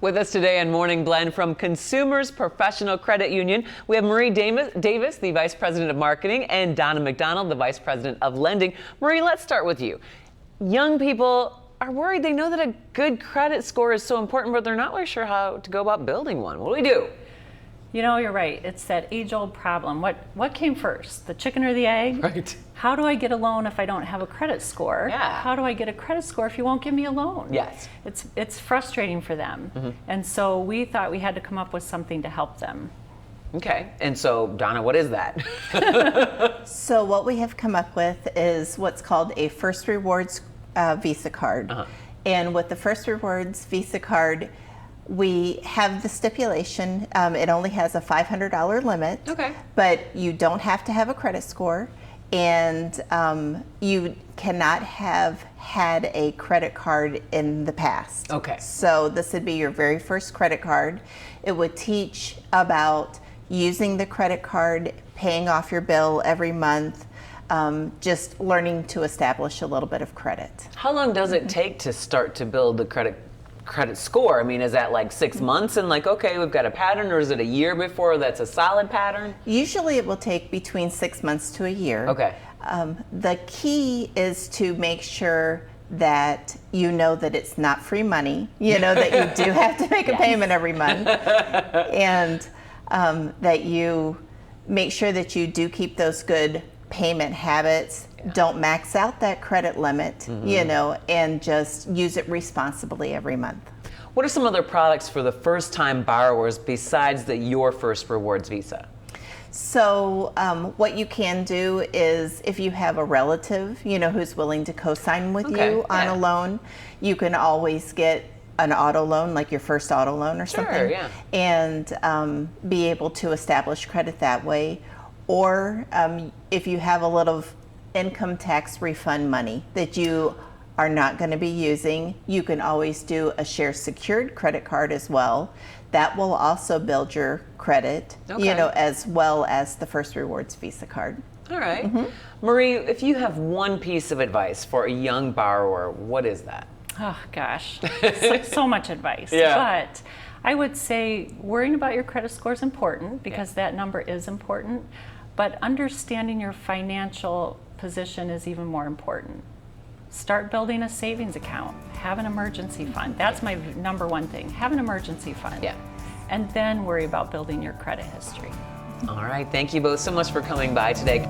With us today on Morning Blend from Consumers Professional Credit Union, we have Marie Davis, the Vice President of Marketing, and Donna McDonald, the Vice President of Lending. Marie, let's start with you. Young people are worried. They know that a good credit score is so important, but they're not really sure how to go about building one. What do we do? You know, you're right. It's that age-old problem. What came first, the chicken or the egg? Right. How do I get a loan if I don't have a credit score? Yeah. How do I get a credit score if you won't give me a loan? Yes. It's frustrating for them. Mm-hmm. And so we thought we had to come up with something to help them. Okay. And so, Donna, what is that? So what we have come up with is what's called a First Rewards Visa card. Uh-huh. And with the First Rewards Visa card, we have the stipulation, it only has a $500 limit, Okay. but you don't have to have a credit score, and you cannot have had a credit card in the past. Okay. So this would be your very first credit card. It would teach about using the credit card, paying off your bill every month, just learning to establish a little bit of credit. How long does it take to start to build the credit score? I mean, is that like 6 months and like, okay, we've got a pattern, or is it a year before that's a solid pattern? Usually it will take between 6 months to a year. Okay. The key is to make sure that you know that it's not free money, you know that you do have to make a payment every month, and that you make sure that you do keep those good payment habits. Don't max out that credit limit, you know, and just use it responsibly every month. What are some other products for the first-time borrowers besides the Your First Rewards Visa? So what you can do is, if you have a relative, you know, who's willing to co-sign with you on a loan, you can always get an auto loan, like your first auto loan or something, and be able to establish credit that way. Or if you have a little income tax refund money that you are not going to be using, you can always do a share secured credit card as well. That will also build your credit, you know, as well as the First Rewards Visa card. All right. Marie, if you have one piece of advice for a young borrower, what is that? Oh gosh, it's like so much advice. But I would say worrying about your credit score is important, because that number is important, but understanding your financial position is even more important. Start building a savings account. Have an emergency fund. That's my number one thing. Have an emergency fund. And then worry about building your credit history. All right. Thank you both so much for coming by today.